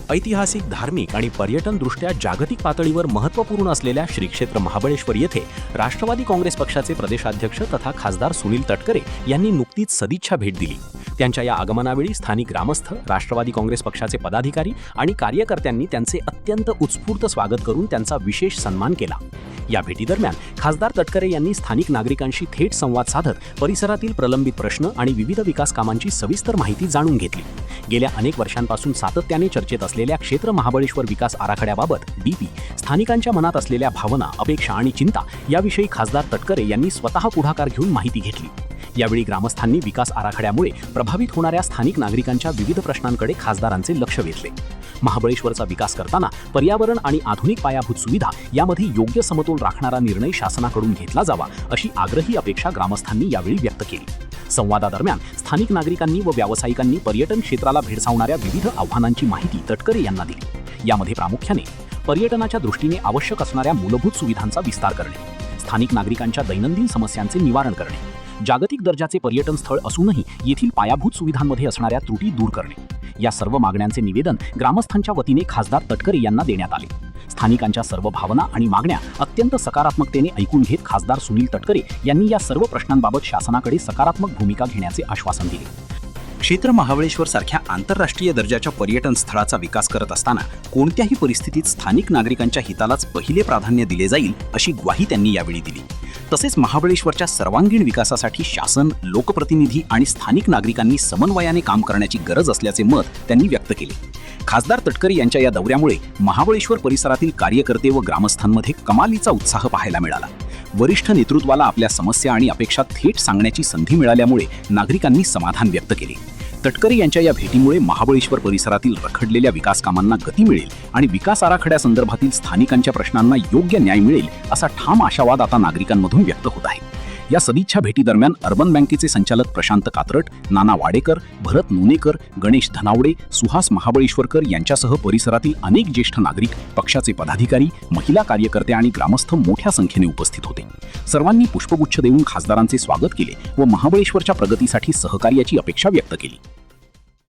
ऐतिहासिक, धार्मिक आणि पर्यटन दृष्ट्या जागतिक पातळीवर महत्त्वपूर्ण असलेल्या श्री क्षेत्र महाबळेश्वर येथे राष्ट्रवादी काँग्रेस पक्षाचे प्रदेशाध्यक्ष तथा खासदार सुनील तटकरे यांनी नुकतीच सदिच्छा भेट दिली। त्यांच्या या आगमनावेळी स्थानिक ग्रामस्थ, राष्ट्रवादी काँग्रेस पक्षाचे पदाधिकारी आणि कार्यकर्त्यांनी त्यांचे अत्यंत उत्स्फूर्त स्वागत करून त्यांचा विशेष सन्मान केला। या भेटीदरम्यान खासदार तटकरे यांनी स्थानिक नागरिकांशी थेट संवाद साधत परिसरातील प्रलंबित प्रश्न आणि विविध विकास कामांची सविस्तर माहिती जाणून घेतली। गेल्या अनेक वर्षांपासून सातत्याने चर्चेत असलेल्या क्षेत्र महाबळेश्वर विकास आराखड्याबाबत डीपी, स्थानिकांच्या मनात असलेल्या भावना, अपेक्षा आणि चिंता याविषयी खासदार तटकरे यांनी स्वतः पुढाकार घेऊन माहिती घेतली। यावेळी ग्रामस्थांनी विकास आराखड्यामुळे प्रभावित होणाऱ्या स्थानिक नागरिकांच्या विविध प्रश्नांकडे खासदारांचे लक्ष वेधले। महाबळेश्वरचा विकास करताना पर्यावरण आणि आधुनिक पायाभूत सुविधा यामध्ये योग्य समतोल राखणारा निर्णय शासनाकडून घेतला जावा अशी आग्रही अपेक्षा ग्रामस्थांनी यावेळी व्यक्त केली। संवादादरम्यान स्थानिक नागरिकांनी व व्यावसायिकांनी पर्यटन क्षेत्राला भेडसावणाऱ्या विविध आव्हानांची माहिती तटकरे यांना दिली। यामध्ये प्रामुख्याने पर्यटनाच्या दृष्टीने आवश्यक असणाऱ्या मूलभूत सुविधांचा विस्तार करणे, स्थानिक नागरिकांच्या दैनंदिन समस्यांचे निवारण करणे, जागतिक दर्जाचे पर्यटन स्थळ असूनही येथील पायाभूत सुविधांमध्ये असणाऱ्या त्रुटी दूर करणे या सर्व मागण्यांचे निवेदन ग्रामस्थांच्या वतीने खासदार तटकरे यांना देण्यात आले। स्थानिकांच्या सर्व भावना आणि मागण्या अत्यंत सकारात्मकतेने ऐकून घेत खासदार सुनील तटकरे यांनी या सर्व प्रश्नांबाबत शासनाकडे सकारात्मक भूमिका घेण्याचे आश्वासन दिले। क्षेत्र महाबळेश्वर सारख्या आंतरराष्ट्रीय दर्जाच्या पर्यटन स्थळाचा विकास करत असताना कोणत्याही परिस्थितीत स्थानिक नागरिकांच्या हितालाच पहिले प्राधान्य दिले जाईल अशी ग्वाही त्यांनी यावेळी दिली। तसेच महाबळेश्वरच्या सर्वांगीण विकासासाठी शासन, लोकप्रतिनिधी आणि स्थानिक नागरिकांनी समन्वयाने काम करण्याची गरज असल्याचे मत त्यांनी व्यक्त केले। खासदार तटकरे यांच्या या दौऱ्यामुळे महाबळेश्वर परिसरातील कार्यकर्ते व ग्रामस्थांमध्ये कमालीचा उत्साह पाहायला मिळाला। वरिष्ठ नेतृत्वाला आपल्या समस्या आणि अपेक्षा थेट सांगण्याची संधी मिळाल्यामुळे नागरिकांनी समाधान व्यक्त केले। तटकरे यांच्या या भेटीमुळे महाबळेश्वर परिसरातील रखडलेल्या विकास कामांना गती मिळेल आणि विकास आराखड्यासंदर्भातील स्थानिकांच्या प्रश्नांना योग्य न्याय मिळेल असा ठाम आशावाद आता नागरिकांमधून व्यक्त होत आहे। या सदिच्छा भेटीदरम्यान अर्बन बँकेचे संचालक प्रशांत कात्रट, नाना वाडेकर, भरत नुनेकर, गणेश धनावडे, सुहास महाबळेश्वरकर यांच्यासह परिसरातील अनेक ज्येष्ठ नागरिक, पक्षाचे पदाधिकारी, महिला कार्यकर्ते आणि ग्रामस्थ मोठ्या संख्येने उपस्थित होते। सर्वांनी पुष्पगुच्छ देऊन खासदारांचे स्वागत केले व महाबळेश्वरच्या प्रगतीसाठी सहकार्याची अपेक्षा व्यक्त केली।